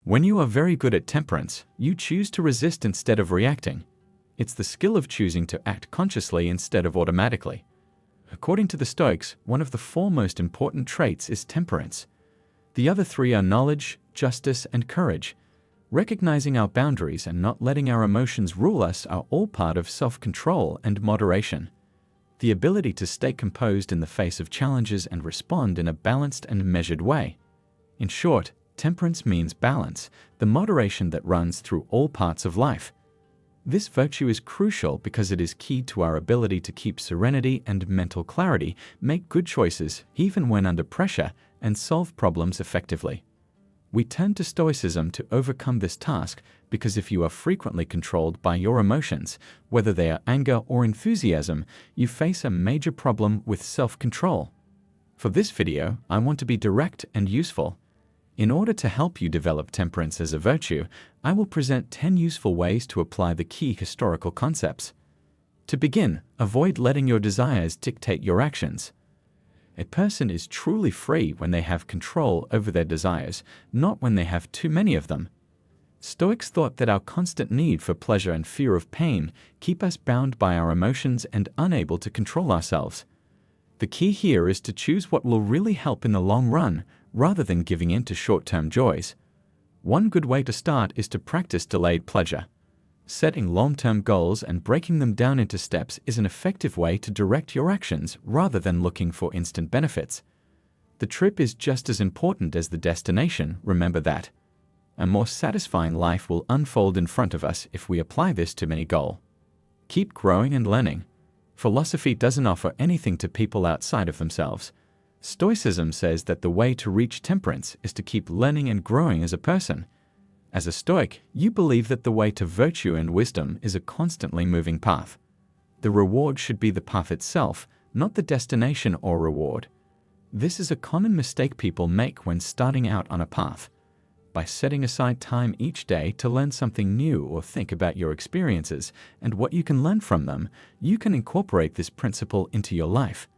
When you are very good at temperance, you choose to resist instead of reacting. It's the skill of choosing to act consciously instead of automatically. According to the Stoics, one of the four most important traits is temperance. The other three are knowledge, justice, and courage. Recognizing our boundaries and not letting our emotions rule us are all part of self-control and moderation. The ability to stay composed in the face of challenges and respond in a balanced and measured way. In short, temperance means balance, the moderation that runs through all parts of life. This virtue is crucial because it is key to our ability to keep serenity and mental clarity, make good choices even when under pressure, and solve problems effectively. We turn to Stoicism to overcome this task because if you are frequently controlled by your emotions, whether they are anger or enthusiasm, you face a major problem with self-control. For this video, I want to be direct and useful. In order to help you develop temperance as a virtue, I will present 10 useful ways to apply the key historical concepts. To begin, avoid letting your desires dictate your actions. A person is truly free when they have control over their desires, not when they have too many of them. Stoics thought that our constant need for pleasure and fear of pain keep us bound by our emotions and unable to control ourselves. The key here is to choose what will really help in the long run, rather than giving in to short-term joys. One good way to start is to practice delayed pleasure. Setting long-term goals and breaking them down into steps is an effective way to direct your actions rather than looking for instant benefits. The trip is just as important as the destination, remember that. A more satisfying life will unfold in front of us if we apply this to any goal. Keep growing and learning. Philosophy doesn't offer anything to people outside of themselves. Stoicism says that the way to reach temperance is to keep learning and growing as a person. As a Stoic, you believe that the way to virtue and wisdom is a constantly moving path. The reward should be the path itself, not the destination or reward. This is a common mistake people make when starting out on a path. By setting aside time each day to learn something new or think about your experiences and what you can learn from them, you can incorporate this principle into your life.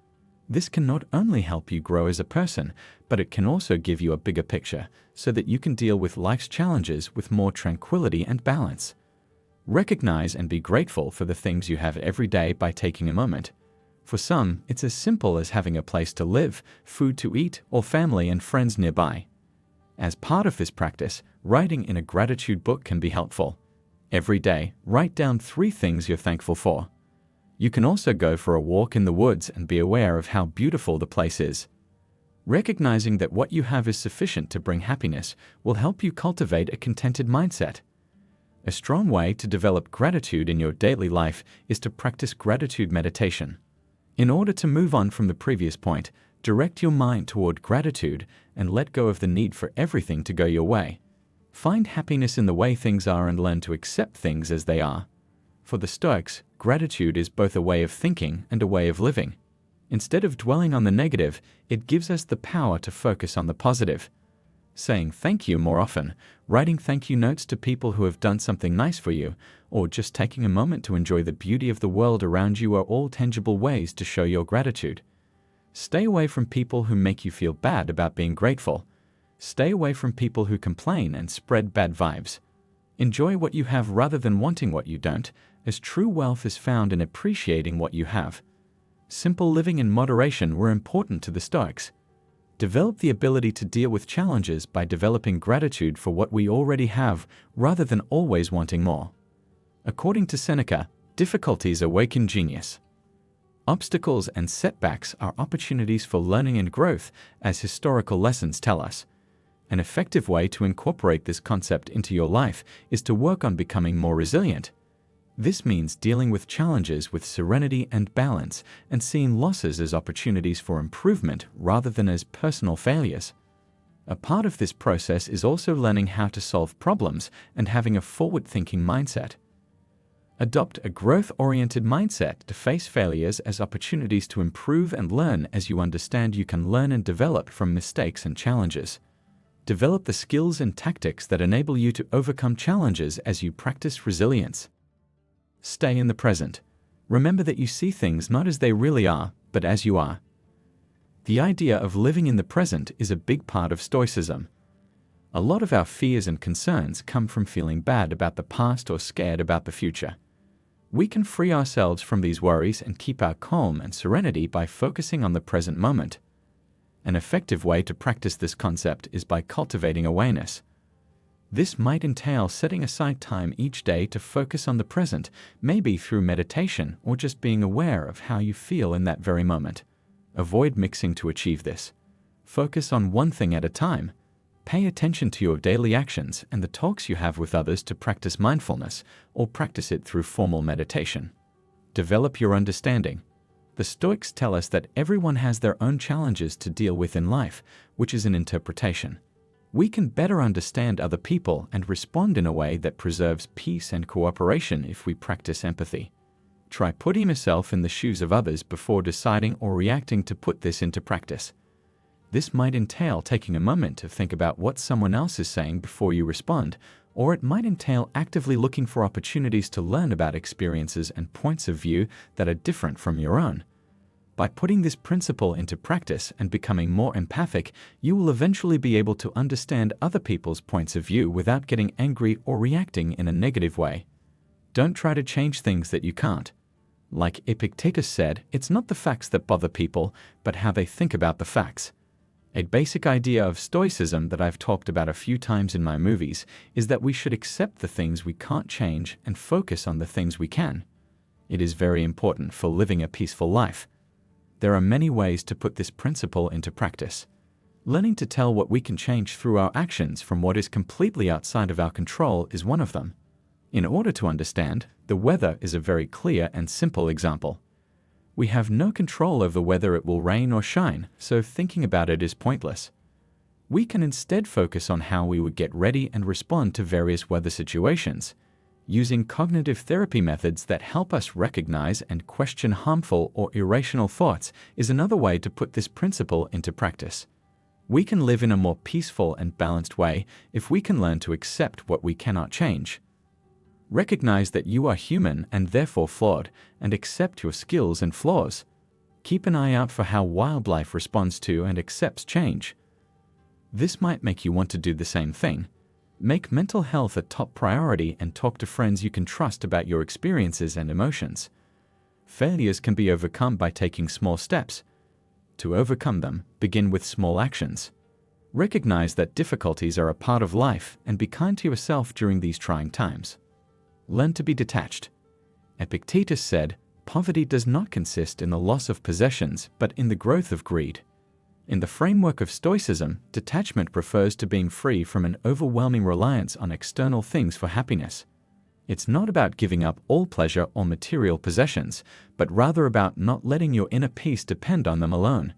This can not only help you grow as a person, but it can also give you a bigger picture so that you can deal with life's challenges with more tranquility and balance. Recognize and be grateful for the things you have every day by taking a moment. For some, it's as simple as having a place to live, food to eat, or family and friends nearby. As part of this practice, writing in a gratitude book can be helpful. Every day, write down 3 things you're thankful for. You can also go for a walk in the woods and be aware of how beautiful the place is. Recognizing that what you have is sufficient to bring happiness will help you cultivate a contented mindset. A strong way to develop gratitude in your daily life is to practice gratitude meditation. In order to move on from the previous point, direct your mind toward gratitude and let go of the need for everything to go your way. Find happiness in the way things are and learn to accept things as they are. For the Stoics, gratitude is both a way of thinking and a way of living. Instead of dwelling on the negative, it gives us the power to focus on the positive. Saying thank you more often, writing thank you notes to people who have done something nice for you, or just taking a moment to enjoy the beauty of the world around you are all tangible ways to show your gratitude. Stay away from people who make you feel bad about being grateful. Stay away from people who complain and spread bad vibes. Enjoy what you have rather than wanting what you don't, as true wealth is found in appreciating what you have. Simple living and moderation were important to the Stoics. Develop the ability to deal with challenges by developing gratitude for what we already have rather than always wanting more. According to Seneca, difficulties awaken genius. Obstacles and setbacks are opportunities for learning and growth, as historical lessons tell us. An effective way to incorporate this concept into your life is to work on becoming more resilient. This means dealing with challenges with serenity and balance and seeing losses as opportunities for improvement rather than as personal failures. A part of this process is also learning how to solve problems and having a forward-thinking mindset. Adopt a growth-oriented mindset to face failures as opportunities to improve and learn as you understand you can learn and develop from mistakes and challenges. Develop the skills and tactics that enable you to overcome challenges as you practice resilience. Stay in the present. Remember that you see things not as they really are, but as you are. The idea of living in the present is a big part of Stoicism. A lot of our fears and concerns come from feeling bad about the past or scared about the future. We can free ourselves from these worries and keep our calm and serenity by focusing on the present moment. An effective way to practice this concept is by cultivating awareness. This might entail setting aside time each day to focus on the present, maybe through meditation or just being aware of how you feel in that very moment. Avoid mixing to achieve this. Focus on one thing at a time. Pay attention to your daily actions and the talks you have with others to practice mindfulness, or practice it through formal meditation. Develop your understanding. The Stoics tell us that everyone has their own challenges to deal with in life, which is an interpretation. We can better understand other people and respond in a way that preserves peace and cooperation if we practice empathy. Try putting yourself in the shoes of others before deciding or reacting to put this into practice. This might entail taking a moment to think about what someone else is saying before you respond, or it might entail actively looking for opportunities to learn about experiences and points of view that are different from your own. By putting this principle into practice and becoming more empathic, you will eventually be able to understand other people's points of view without getting angry or reacting in a negative way. Don't try to change things that you can't. Like Epictetus said, it's not the facts that bother people, but how they think about the facts. A basic idea of Stoicism that I've talked about a few times in my movies is that we should accept the things we can't change and focus on the things we can. It is very important for living a peaceful life. There are many ways to put this principle into practice. Learning to tell what we can change through our actions from what is completely outside of our control is one of them. In order to understand, the weather is a very clear and simple example. We have no control over whether it will rain or shine, so thinking about it is pointless. We can instead focus on how we would get ready and respond to various weather situations. Using cognitive therapy methods that help us recognize and question harmful or irrational thoughts is another way to put this principle into practice. We can live in a more peaceful and balanced way if we can learn to accept what we cannot change. Recognize that you are human and therefore flawed, and accept your skills and flaws. Keep an eye out for how wildlife responds to and accepts change. This might make you want to do the same thing. Make mental health a top priority and talk to friends you can trust about your experiences and emotions. Failures can be overcome by taking small steps. To overcome them, begin with small actions. Recognize that difficulties are a part of life and be kind to yourself during these trying times. Learn to be detached. Epictetus said, "Poverty does not consist in the loss of possessions, but in the growth of greed." In the framework of Stoicism, detachment refers to being free from an overwhelming reliance on external things for happiness. It's not about giving up all pleasure or material possessions, but rather about not letting your inner peace depend on them alone.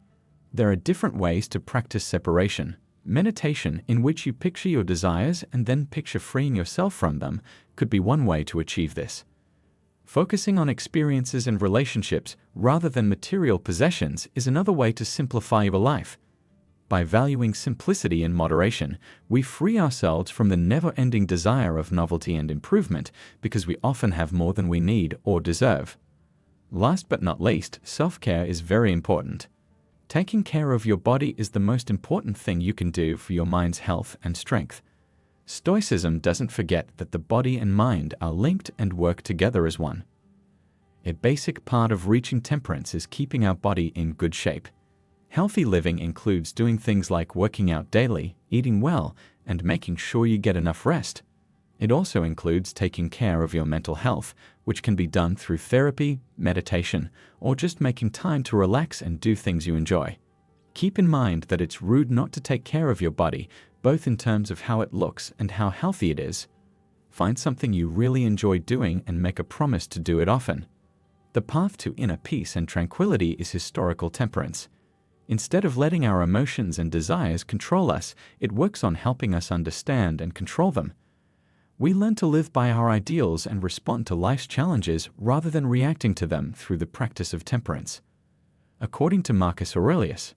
There are different ways to practice separation. Meditation, in which you picture your desires and then picture freeing yourself from them, could be one way to achieve this. Focusing on experiences and relationships rather than material possessions is another way to simplify your life. By valuing simplicity and moderation, we free ourselves from the never-ending desire of novelty and improvement because we often have more than we need or deserve. Last but not least, self-care is very important. Taking care of your body is the most important thing you can do for your mind's health and strength. Stoicism doesn't forget that the body and mind are linked and work together as one. A basic part of reaching temperance is keeping our body in good shape. Healthy living includes doing things like working out daily, eating well, and making sure you get enough rest. It also includes taking care of your mental health, which can be done through therapy, meditation, or just making time to relax and do things you enjoy. Keep in mind that it's rude not to take care of your body, both in terms of how it looks and how healthy it is. Find something you really enjoy doing and make a promise to do it often. The path to inner peace and tranquility is historical temperance. Instead of letting our emotions and desires control us, it works on helping us understand and control them. We learn to live by our ideals and respond to life's challenges rather than reacting to them through the practice of temperance. According to Marcus Aurelius,